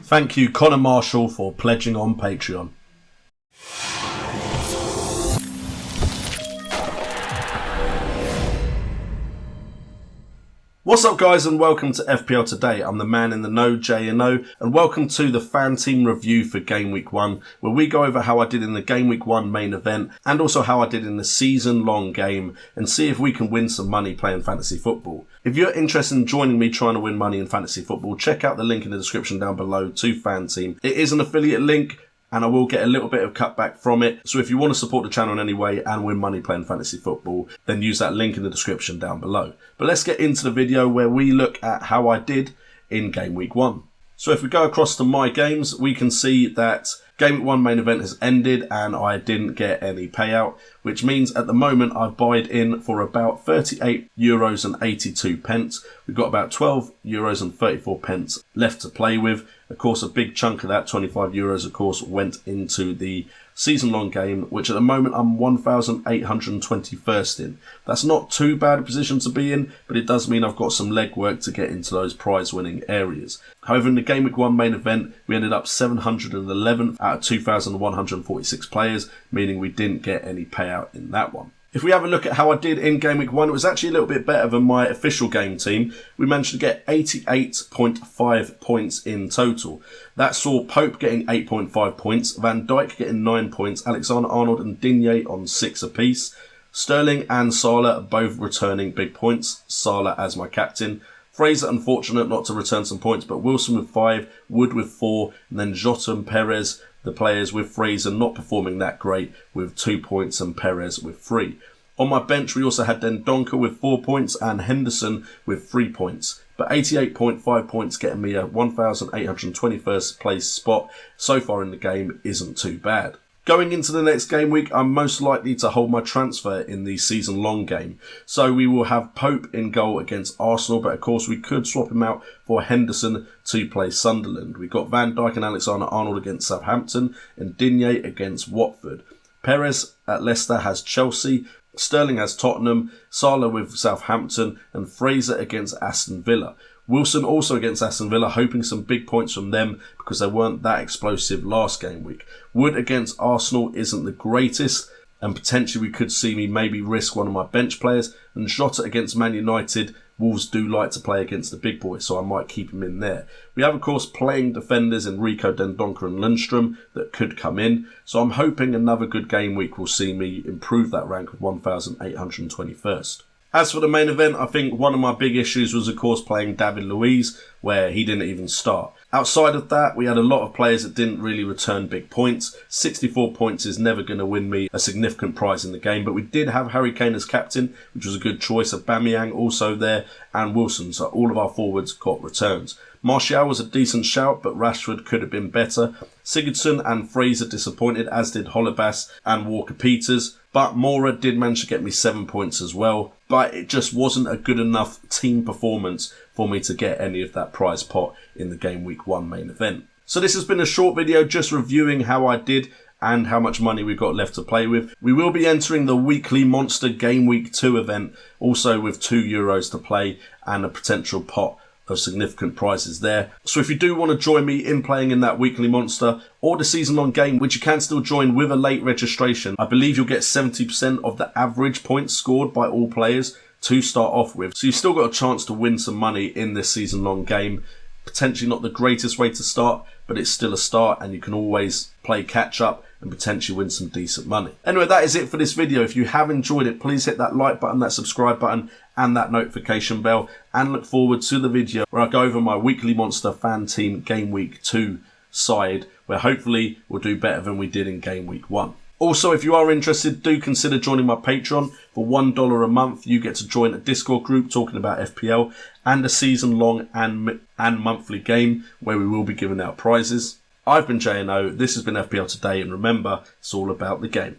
Thank you, Connor Marshall, for pledging on Patreon. What's up, guys, and welcome to FPL Today. I'm the man in the know, J&O, and welcome to the Fanteam review for Game Week 1, where we go over how I did in the Game Week 1 main event and also how I did in the season-long game and see if we can win some money playing fantasy football. If you're interested in joining me trying to win money in fantasy football, check out the link in the description down below to Fanteam. It is an affiliate link, and I will get a little bit of cutback from it. So if you want to support the channel in any way and win money playing fantasy football, then use that link in the description down below. But let's get into the video where we look at how I did in Game Week 1. So if we go across to my games, we can see that Game Week 1 main event has ended and I didn't get any payout, which means at the moment I've buyed in for about €38.82. We've got about €12.34 left to play with. Of course, a big chunk of that, €25, of course, went into the season-long game, which at the moment I'm 1,821st in. That's not too bad a position to be in, but it does mean I've got some legwork to get into those prize-winning areas. However, in the Game Week 1 main event, we ended up 711th out of 2,146 players, meaning we didn't get any payout in that one. If we have a look at how I did in Game Week 1, it was actually a little bit better than my official game team. We managed to get 88.5 points in total. That saw Pope getting 8.5 points, Van Dijk getting 9 points, Alexander-Arnold and Digne on 6 apiece. Sterling and Salah both returning big points, Salah as my captain. Fraser unfortunate not to return some points, but Wilson with 5, Wood with 4, and then Jota and Perez, the players with Fraser not performing that great, with 2 points and Perez with 3. On my bench, we also had Dendoncker with 4 points and Henderson with 3 points. But 88.5 points getting me a 1,821st place spot so far in the game isn't too bad. Going into the next game week, I'm most likely to hold my transfer in the season-long game. So we will have Pope in goal against Arsenal, but of course we could swap him out for Henderson to play Sunderland. We've got Van Dijk and Alexander-Arnold against Southampton and Digne against Watford. Perez at Leicester has Chelsea, Sterling has Tottenham, Salah with Southampton and Fraser against Aston Villa. Wilson also against Aston Villa, hoping some big points from them because they weren't that explosive last game week. Wood against Arsenal isn't the greatest, and potentially we could see me maybe risk one of my bench players. And Jota against Man United, Wolves do like to play against the big boys, so I might keep him in there. We have, of course, playing defenders in Rico, Dendoncker and Lundstrom that could come in, so I'm hoping another good game week will see me improve that rank of 1,821st. As for the main event, I think one of my big issues was, of course, playing David Luiz, where he didn't even start. Outside of that, we had a lot of players that didn't really return big points. 64 points is never going to win me a significant prize in the game, but we did have Harry Kane as captain, which was a good choice. Aubameyang also there, and Wilson, so all of our forwards got returns. Martial was a decent shout, but Rashford could have been better. Sigurdsson and Fraser disappointed, as did Holebas and Walker-Peters. But Mora did manage to get me 7 points as well. But it just wasn't a good enough team performance for me to get any of that prize pot in the Game Week 1 main event. So this has been a short video just reviewing how I did and how much money we've got left to play with. We will be entering the weekly Monster Game Week 2 event, also with €2 to play and a potential pot of significant prizes there. So if you do want to join me in playing in that weekly monster or the season-long game, which you can still join with a late registration, I believe you'll get 70% of the average points scored by all players to start off with. So you've still got a chance to win some money in this season-long game. Potentially not the greatest way to start, but it's still a start and you can always play catch-up and potentially win some decent money. Anyway, that is it for this video. If you have enjoyed it, please hit that like button, that subscribe button and that notification bell, and look forward to the video where I go over my weekly monster Fanteam Game Week 2 side, where hopefully we'll do better than we did in Game Week 1. Also, if you are interested, do consider joining my Patreon. For $1 a month, you get to join a Discord group talking about FPL and a season-long and monthly game where we will be giving out prizes. I've been J&O, this has been FPL Today, and remember, it's all about the game.